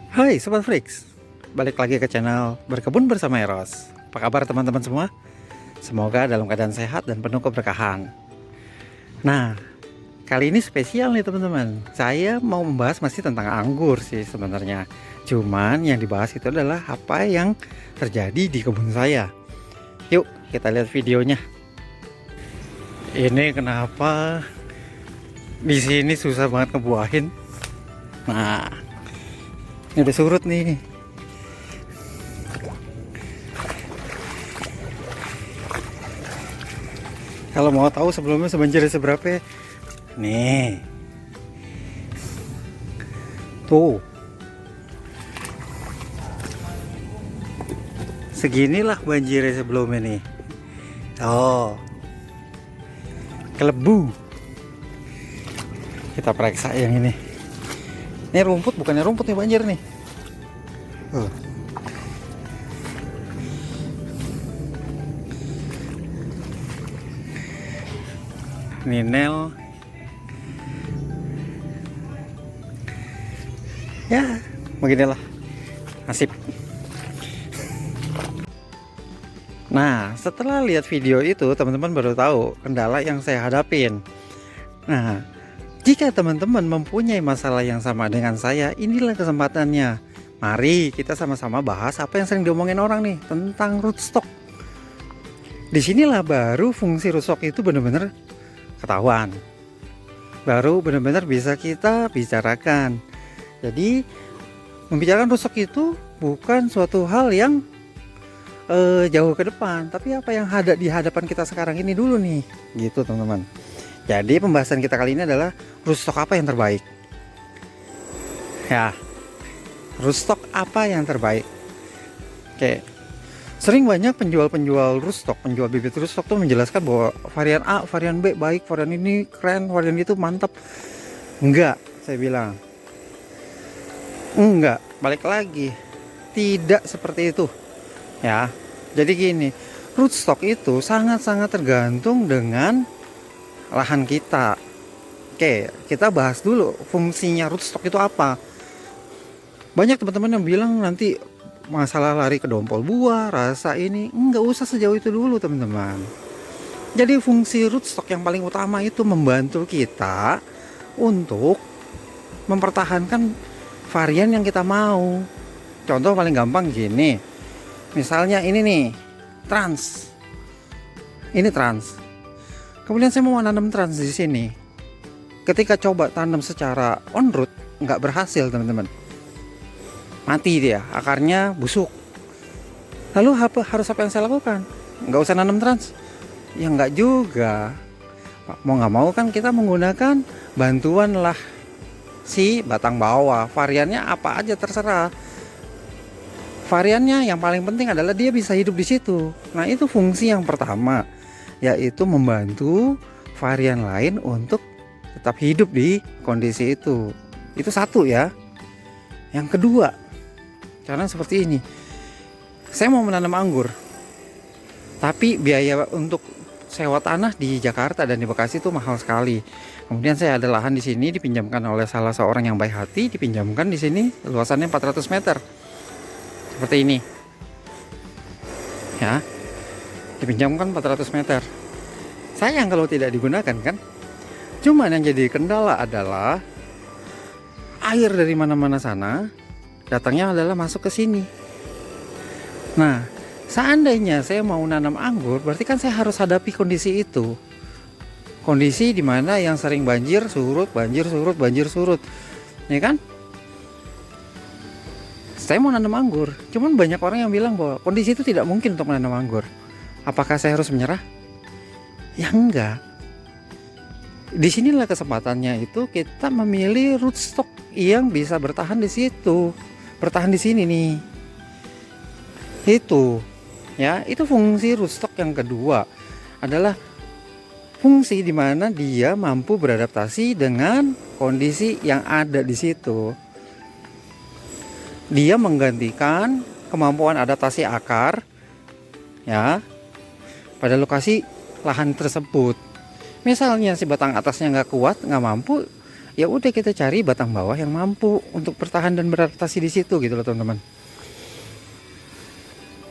Hai Sobat Flix, balik lagi ke channel Berkebun Bersama Eros. Apa kabar teman-teman semua? Semoga dalam keadaan sehat dan penuh keberkahan. Nah, kali ini spesial nih teman-teman. Saya mau membahas masih tentang anggur sih sebenarnya. Cuman yang dibahas itu adalah apa yang terjadi di kebun saya. Yuk kita lihat videonya. Ini kenapa di sini susah banget ngebuahin. Nah, ini udah surut nih. Kalau mau tahu sebelumnya sebanjir seberapa? Nih. Tuh. Seginilah banjirnya sebelumnya nih. Oh. Kelebu. Kita periksa yang ini. Ini rumput, bukannya rumput nih, banjir nih. Ninel. Ya, beginilah nasib. Nah, setelah lihat video itu, teman-teman baru tahu kendala yang saya hadapin. Nah, jika teman-teman mempunyai masalah yang sama dengan saya, inilah kesempatannya. Mari kita sama-sama bahas apa yang sering diomongin orang nih tentang rootstock. Disinilah baru fungsi rootstock itu benar-benar ketahuan. Baru benar-benar bisa kita bicarakan. Jadi membicarakan rootstock itu bukan suatu hal yang jauh ke depan, tapi apa yang ada di hadapan kita sekarang ini dulu nih, gitu teman-teman. Jadi pembahasan kita kali ini adalah rootstock apa yang terbaik. Ya, rootstock apa yang terbaik. Oke, sering banyak penjual-penjual rootstock, penjual bibit rootstock tuh menjelaskan bahwa varian A, varian B baik, varian ini keren, varian itu mantap. Enggak, saya bilang. Enggak, balik lagi. Tidak seperti itu. Ya, jadi gini, rootstock itu sangat-sangat tergantung dengan lahan kita. Oke, kita bahas dulu fungsinya rootstock itu apa. Banyak teman-teman yang bilang nanti masalah lari ke dompol buah, rasa ini, enggak usah sejauh itu dulu teman-teman. Jadi fungsi rootstock yang paling utama itu membantu kita untuk mempertahankan varian yang kita mau. Contoh paling gampang gini. Misalnya ini nih, trans. Ini trans. Kemudian saya mau nanam trans di sini. Ketika coba tanam secara on root, nggak berhasil teman-teman. Mati dia, akarnya busuk. Lalu harus apa yang saya lakukan? Nggak usah nanam trans? Ya nggak juga. Mau nggak mau kan kita menggunakan bantuan lah si batang bawah. Variannya apa aja terserah. Variannya yang paling penting adalah dia bisa hidup di situ. Nah, itu fungsi yang pertama, yaitu membantu varian lain untuk tetap hidup di kondisi itu. Itu satu ya. Yang kedua, karena seperti ini. Saya mau menanam anggur. Tapi biaya untuk sewa tanah di Jakarta dan di Bekasi itu mahal sekali. Kemudian saya ada lahan di sini dipinjamkan oleh salah seorang yang baik hati, dipinjamkan di sini luasannya 400 meter. Seperti ini ya, dipinjamkan 400 meter. Sayang kalau tidak digunakan kan. Cuman yang jadi kendala adalah air dari mana-mana sana datangnya adalah masuk ke sini. Nah, seandainya saya mau nanam anggur, berarti kan saya harus hadapi kondisi itu. Kondisi dimana yang sering banjir surut, banjir surut, banjir surut, ya kan? Saya mau nanam anggur, cuman banyak orang yang bilang bahwa kondisi itu tidak mungkin untuk menanam anggur. Apakah saya harus menyerah? Ya enggak. Disinilah kesempatannya itu kita memilih rootstock yang bisa bertahan di situ, bertahan di sini nih. Itu, ya, itu fungsi rootstock yang kedua adalah fungsi di mana dia mampu beradaptasi dengan kondisi yang ada di situ. Dia menggantikan kemampuan adaptasi akar ya pada lokasi lahan tersebut. Misalnya si batang atasnya nggak kuat, nggak mampu, Ya udah kita cari batang bawah yang mampu untuk bertahan dan beradaptasi di situ gitu loh teman-teman.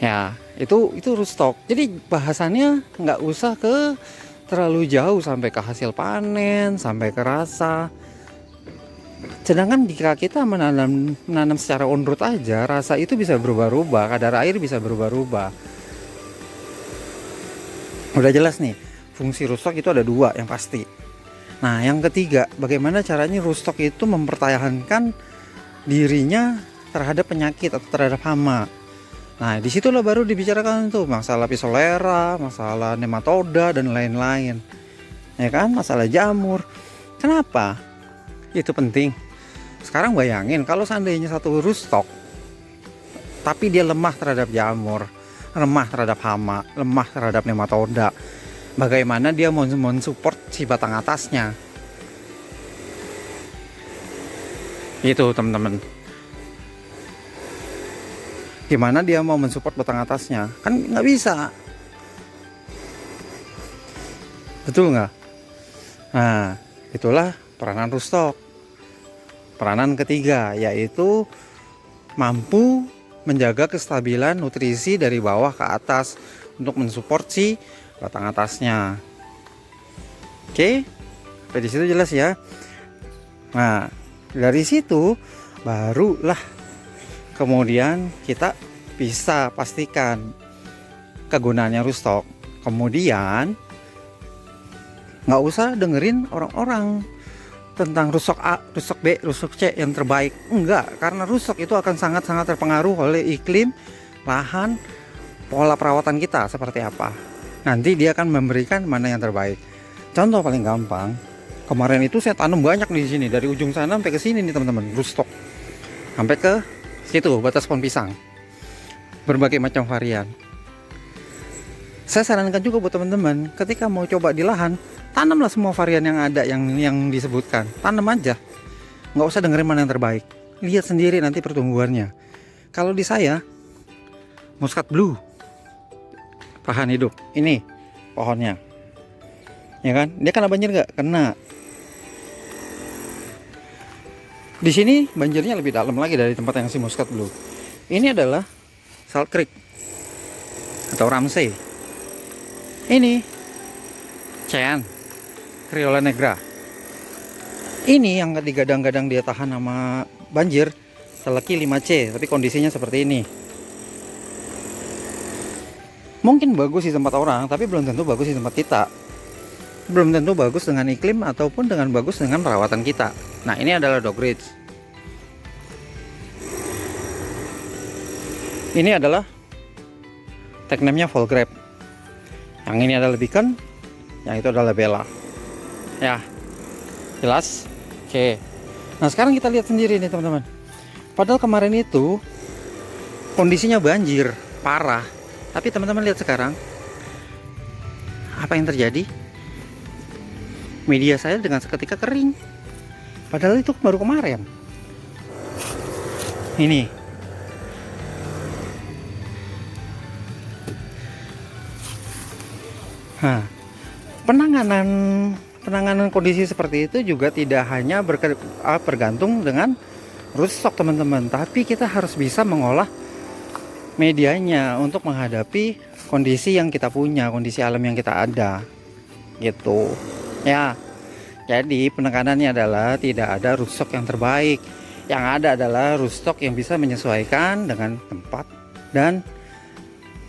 Ya, itu rootstock. Jadi bahasannya nggak usah ke terlalu jauh sampai ke hasil panen, sampai ke rasa. Sedangkan jika kita menanam secara on root aja, rasa itu bisa berubah-ubah, kadar air bisa berubah-ubah. Udah jelas nih, fungsi rootstock itu ada dua yang pasti. Nah, yang ketiga, bagaimana caranya rootstock itu mempertahankan dirinya terhadap penyakit atau terhadap hama. Nah, disitulah baru dibicarakan tuh masalah Physolera, masalah nematoda dan lain-lain. Ya kan, masalah jamur. Kenapa? Itu penting. Sekarang bayangin kalau seandainya satu rootstock tapi dia lemah terhadap jamur, lemah terhadap hama, lemah terhadap nematoda. Bagaimana dia mau mensupport si batang atasnya? Itu teman-teman. Gimana dia mau mensupport batang atasnya? Kan nggak bisa. Betul nggak? Nah, itulah peranan rootstock. Peranan ketiga yaitu mampu menjaga kestabilan nutrisi dari bawah ke atas untuk mensupport si batang atasnya. Oke, sampai di situ jelas ya. Nah, dari situ barulah kemudian kita bisa pastikan kegunaannya rootstock. Kemudian nggak usah dengerin orang-orang tentang rootstock A, rootstock B, rootstock C yang terbaik. Enggak, karena rootstock itu akan sangat-sangat terpengaruh oleh iklim, lahan, pola perawatan kita seperti apa. Nanti dia akan memberikan mana yang terbaik. Contoh paling gampang, kemarin itu saya tanam banyak di sini dari ujung sana sampai ke sini nih teman-teman, rootstock. Sampai ke situ batas pohon pisang. Berbagai macam varian. Saya sarankan juga buat teman-teman, ketika mau coba di lahan, tanamlah semua varian yang ada yang disebutkan. Tanam aja. Nggak usah dengerin mana yang terbaik. Lihat sendiri nanti pertumbuhannya. Kalau di saya Muscat Blue tahan hidup. Ini pohonnya, ya kan? Dia kena banjir nggak? Kena. Di sini banjirnya lebih dalam lagi dari tempat yang si Muscat Blue. Ini adalah Salt Creek atau Ramsey. Ini Cean Criolla Negra. Ini yang digadang-gadang dia tahan sama banjir, Seleki 5C, tapi kondisinya seperti ini. Mungkin bagus di tempat orang, tapi belum tentu bagus di tempat kita. Belum tentu bagus dengan iklim ataupun dengan bagus dengan perawatan kita. Nah, ini adalah Dogridge. Ini adalah tag name-nya Fall Grape. Yang ini adalah Beacon, yang itu adalah Bella. Ya, jelas? Oke. Nah, sekarang kita lihat sendiri nih teman-teman. Padahal kemarin itu kondisinya banjir parah. Tapi teman-teman lihat sekarang apa yang terjadi? Media saya dengan seketika kering. Padahal itu baru kemarin. Ini. Nah, penanganan kondisi seperti itu juga tidak hanya bergantung dengan rootstock teman-teman, tapi kita harus bisa mengolah medianya untuk menghadapi kondisi yang kita punya, kondisi alam yang kita ada gitu ya. Jadi penekanannya adalah tidak ada rootstock yang terbaik, yang ada adalah rootstock yang bisa menyesuaikan dengan tempat dan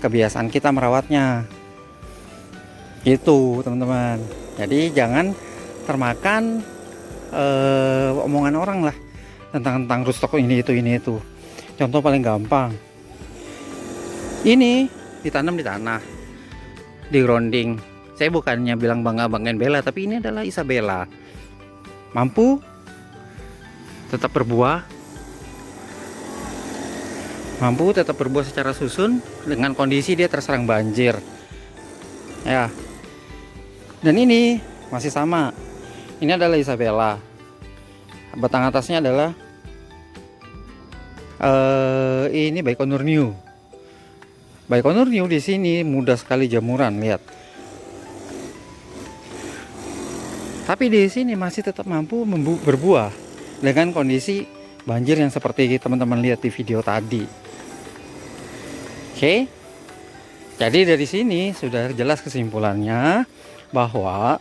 kebiasaan kita merawatnya gitu teman-teman. Jadi jangan termakan omongan orang lah tentang rootstock ini itu. Contoh paling gampang, ini ditanam di tanah, di grounding. Saya bukannya bilang banggain Bella, tapi ini adalah Isabella. Mampu tetap berbuah, secara susun dengan kondisi dia terserang banjir. Ya. Dan ini masih sama. Ini adalah Isabella. Batang atasnya adalah ini Baikonur New. Baikonur New di sini mudah sekali jamuran, lihat. Tapi di sini masih tetap mampu berbuah dengan kondisi banjir yang seperti teman-teman lihat di video tadi. Oke. Jadi dari sini sudah jelas kesimpulannya bahwa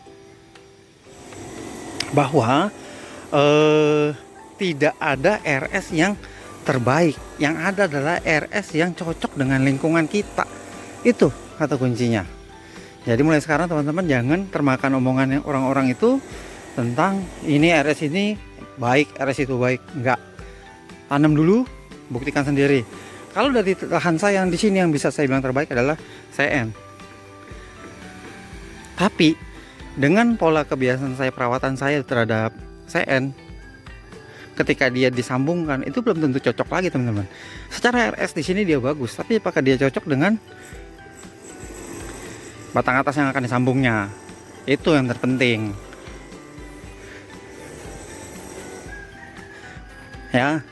tidak ada RS yang terbaik. Yang ada adalah RS yang cocok dengan lingkungan kita. Itu kata kuncinya. Jadi mulai sekarang teman-teman jangan termakan omongan yang orang-orang itu tentang ini RS ini baik, RS itu baik. Enggak. Tanam dulu, buktikan sendiri. Kalau dari lahan saya yang di sini yang bisa saya bilang terbaik adalah CN. Tapi dengan pola kebiasaan saya, perawatan saya terhadap CN, ketika dia disambungkan itu belum tentu cocok lagi teman-teman. Secara RS di sini dia bagus, tapi apakah dia cocok dengan batang atas yang akan disambungnya? Itu yang terpenting. Ya.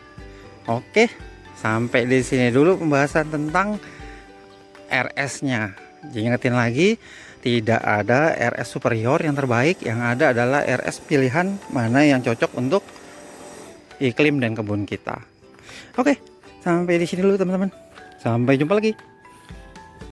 Oke, sampai di sini dulu pembahasan tentang RS-nya. Ingetin lagi, tidak ada RS superior yang terbaik, yang ada adalah RS pilihan mana yang cocok untuk iklim dan kebun kita. Oke, sampai di sini dulu teman-teman. Sampai jumpa lagi.